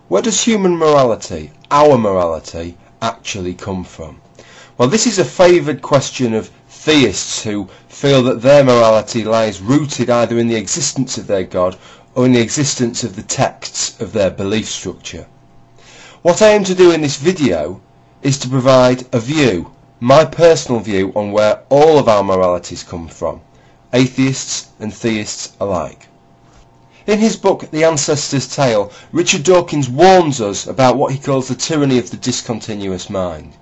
Where does human morality, our morality, actually come from? Well, this is a favoured question of theists who feel that their morality lies rooted either in the existence of their God or in the existence of the texts of their belief structure. What I aim to do in this video is to provide a view, my personal view, on where all of our moralities come from, atheists and theists alike. In his book The Ancestor's Tale, Richard Dawkins warns us about what he calls the tyranny of the discontinuous mind.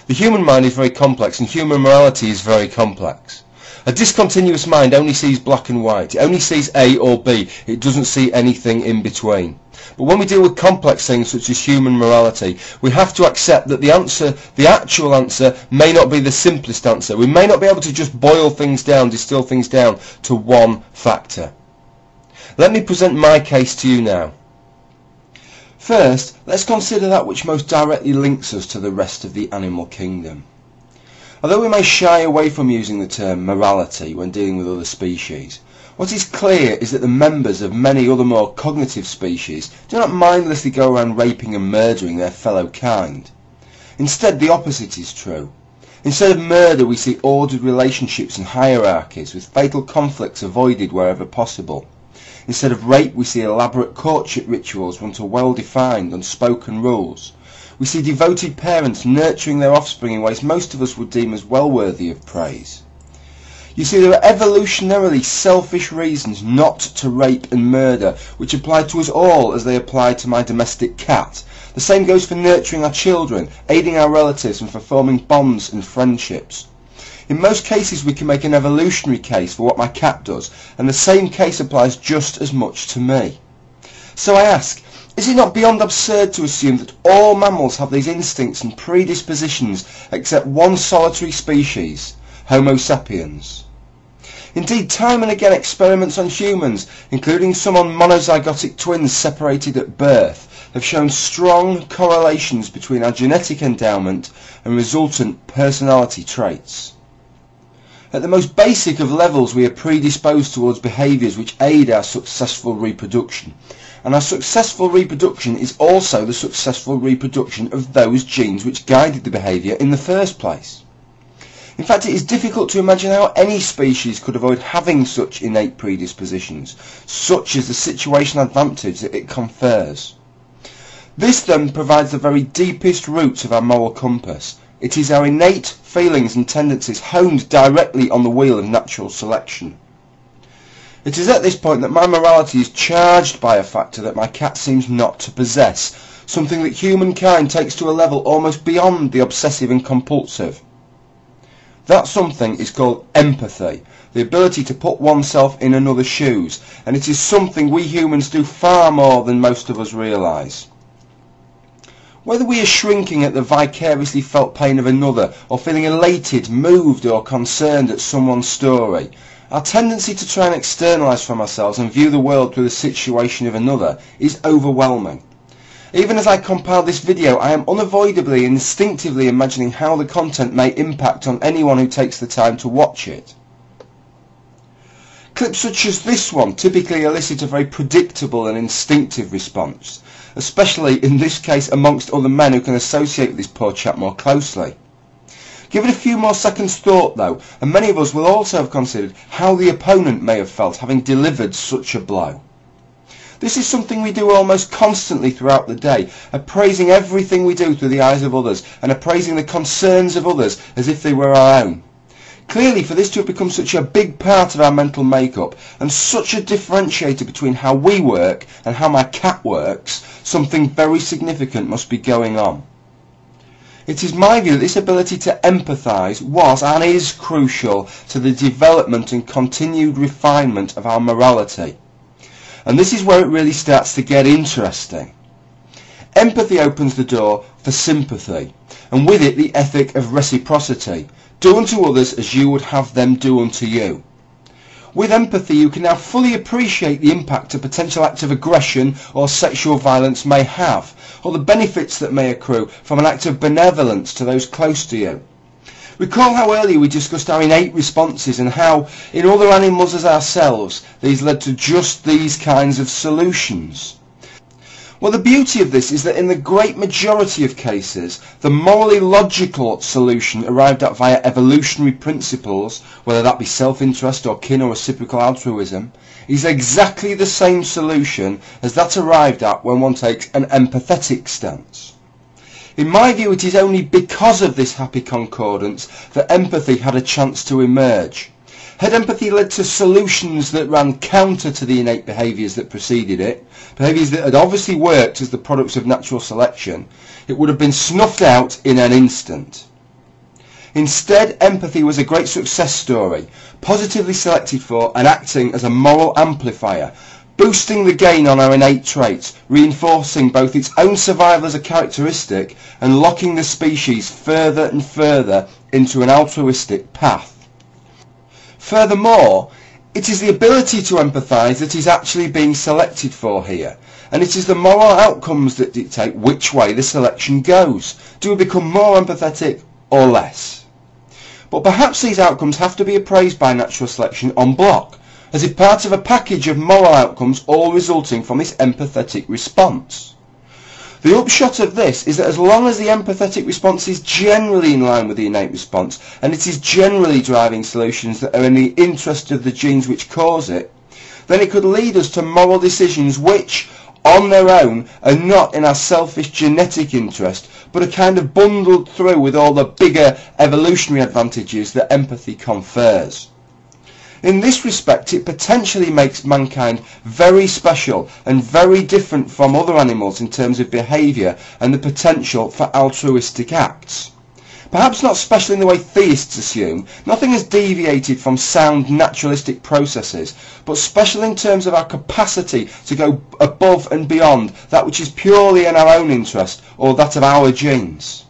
The human mind is very complex and human morality is very complex. A discontinuous mind only sees black and white. It only sees A or B. It doesn't see anything in between. But when we deal with complex things such as human morality, we have to accept that the actual answer may not be the simplest answer. We may not be able to just boil things down, distill things down to one factor. Let me present my case to you now. First, let's consider that which most directly links us to the rest of the animal kingdom. Although we may shy away from using the term morality when dealing with other species, what is clear is that the members of many other more cognitive species do not mindlessly go around raping and murdering their fellow kind. Instead, the opposite is true. Instead of murder, we see ordered relationships and hierarchies, with fatal conflicts avoided wherever possible. Instead of rape, we see elaborate courtship rituals run to well-defined, unspoken rules. We see devoted parents nurturing their offspring in ways most of us would deem as well worthy of praise. You see, there are evolutionarily selfish reasons not to rape and murder, which apply to us all as they apply to my domestic cat. The same goes for nurturing our children, aiding our relatives, and for forming bonds and friendships. In most cases we can make an evolutionary case for what my cat does, and the same case applies just as much to me. So I ask, is it not beyond absurd to assume that all mammals have these instincts and predispositions except one solitary species, Homo sapiens? Indeed, time and again experiments on humans, including some on monozygotic twins separated at birth, have shown strong correlations between our genetic endowment and resultant personality traits. At the most basic of levels, we are predisposed towards behaviours which aid our successful reproduction, and our successful reproduction is also the successful reproduction of those genes which guided the behaviour in the first place. In fact, it is difficult to imagine how any species could avoid having such innate predispositions, such as the situational advantage that it confers. This then provides the very deepest roots of our moral compass. It is our innate feelings and tendencies honed directly on the wheel of natural selection. It is at this point that my morality is charged by a factor that my cat seems not to possess, something that humankind takes to a level almost beyond the obsessive and compulsive. That something is called empathy, the ability to put oneself in another's shoes, and it is something we humans do far more than most of us realise. Whether we are shrinking at the vicariously felt pain of another, or feeling elated, moved or concerned at someone's story, our tendency to try and externalise from ourselves and view the world through the situation of another is overwhelming. Even as I compile this video, I am unavoidably and instinctively imagining how the content may impact on anyone who takes the time to watch it. Clips such as this one typically elicit a very predictable and instinctive response, especially in this case amongst other men who can associate with this poor chap more closely. Give it a few more seconds thought though, and many of us will also have considered how the opponent may have felt having delivered such a blow. This is something we do almost constantly throughout the day, appraising everything we do through the eyes of others and appraising the concerns of others as if they were our own. Clearly, for this to have become such a big part of our mental makeup and such a differentiator between how we work and how my cat works, something very significant must be going on. It is my view that this ability to empathise was and is crucial to the development and continued refinement of our morality. And this is where it really starts to get interesting. Empathy opens the door for sympathy, and with it the ethic of reciprocity. Do unto others as you would have them do unto you. With empathy you can now fully appreciate the impact a potential act of aggression or sexual violence may have, or the benefits that may accrue from an act of benevolence to those close to you. Recall how earlier we discussed our innate responses and how, in other animals as ourselves, these led to just these kinds of solutions. Well, the beauty of this is that in the great majority of cases, the morally logical solution arrived at via evolutionary principles, whether that be self-interest or kin or reciprocal altruism, is exactly the same solution as that arrived at when one takes an empathetic stance. In my view, it is only because of this happy concordance that empathy had a chance to emerge. Had empathy led to solutions that ran counter to the innate behaviours that preceded it, behaviours that had obviously worked as the products of natural selection, it would have been snuffed out in an instant. Instead, empathy was a great success story, positively selected for and acting as a moral amplifier, boosting the gain on our innate traits, reinforcing both its own survival as a characteristic and locking the species further and further into an altruistic path. Furthermore, it is the ability to empathise that is actually being selected for here, and it is the moral outcomes that dictate which way the selection goes. Do we become more empathetic or less? But perhaps these outcomes have to be appraised by natural selection en bloc, as if part of a package of moral outcomes all resulting from this empathetic response. The upshot of this is that as long as the empathetic response is generally in line with the innate response, and it is generally driving solutions that are in the interest of the genes which cause it, then it could lead us to moral decisions which, on their own, are not in our selfish genetic interest, but are kind of bundled through with all the bigger evolutionary advantages that empathy confers. In this respect, it potentially makes mankind very special and very different from other animals in terms of behaviour and the potential for altruistic acts. Perhaps not special in the way theists assume, nothing has deviated from sound naturalistic processes, but special in terms of our capacity to go above and beyond that which is purely in our own interest or that of our genes.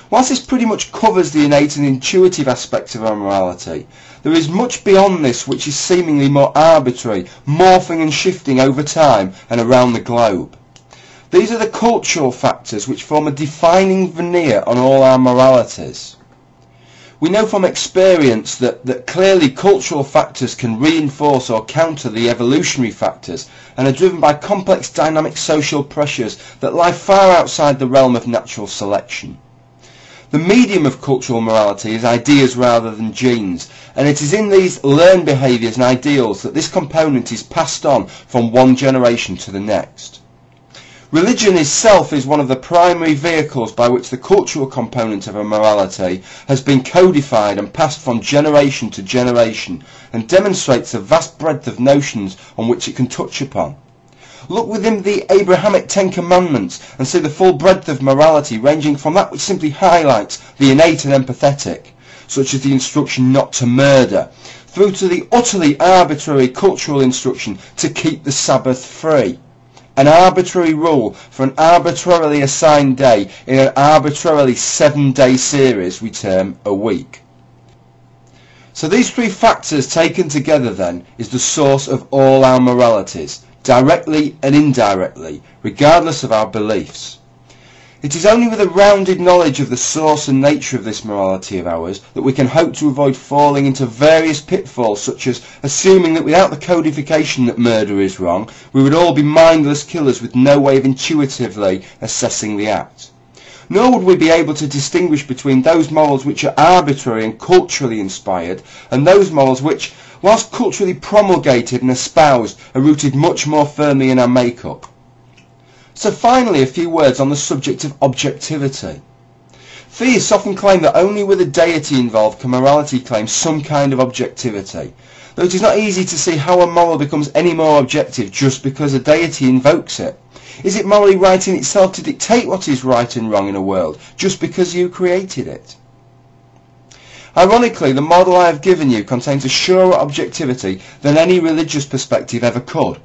Whilst this pretty much covers the innate and intuitive aspects of our morality, there is much beyond this which is seemingly more arbitrary, morphing and shifting over time and around the globe. These are the cultural factors which form a defining veneer on all our moralities. We know from experience that clearly cultural factors can reinforce or counter the evolutionary factors and are driven by complex dynamic social pressures that lie far outside the realm of natural selection. The medium of cultural morality is ideas rather than genes, and it is in these learned behaviours and ideals that this component is passed on from one generation to the next. Religion itself is one of the primary vehicles by which the cultural component of a morality has been codified and passed from generation to generation, and demonstrates a vast breadth of notions on which it can touch upon. Look within the Abrahamic Ten Commandments and see the full breadth of morality, ranging from that which simply highlights the innate and empathetic, such as the instruction not to murder, through to the utterly arbitrary cultural instruction to keep the Sabbath free. An arbitrary rule for an arbitrarily assigned day in an arbitrarily 7-day series we term a week. So these three factors taken together then is the source of all our moralities, directly and indirectly, regardless of our beliefs. It is only with a rounded knowledge of the source and nature of this morality of ours that we can hope to avoid falling into various pitfalls, such as assuming that without the codification that murder is wrong, we would all be mindless killers with no way of intuitively assessing the act. Nor would we be able to distinguish between those morals which are arbitrary and culturally inspired and those morals which, whilst culturally promulgated and espoused, are rooted much more firmly in our make-up. So finally, a few words on the subject of objectivity. Theists often claim that only with a deity involved can morality claim some kind of objectivity, though it is not easy to see how a moral becomes any more objective just because a deity invokes it. Is it morally right in itself to dictate what is right and wrong in a world just because you created it? Ironically, the model I have given you contains a surer objectivity than any religious perspective ever could.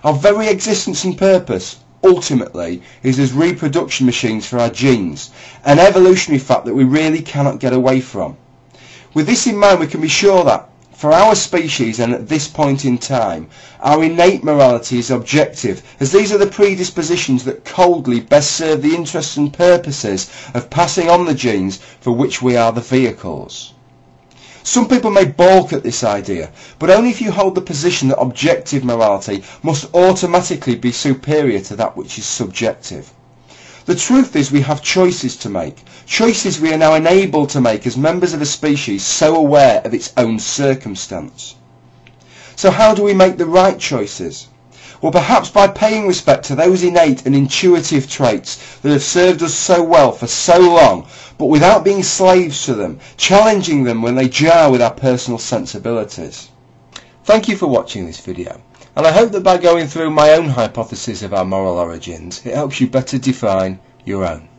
Our very existence and purpose, ultimately, is as reproduction machines for our genes, an evolutionary fact that we really cannot get away from. With this in mind, we can be sure that, for our species and at this point in time, our innate morality is objective, as these are the predispositions that coldly best serve the interests and purposes of passing on the genes for which we are the vehicles. Some people may balk at this idea, but only if you hold the position that objective morality must automatically be superior to that which is subjective. The truth is we have choices to make, choices we are now enabled to make as members of a species so aware of its own circumstance. So how do we make the right choices? Well, perhaps by paying respect to those innate and intuitive traits that have served us so well for so long, but without being slaves to them, challenging them when they jar with our personal sensibilities. Thank you for watching this video, and I hope that by going through my own hypothesis of our moral origins, it helps you better define your own.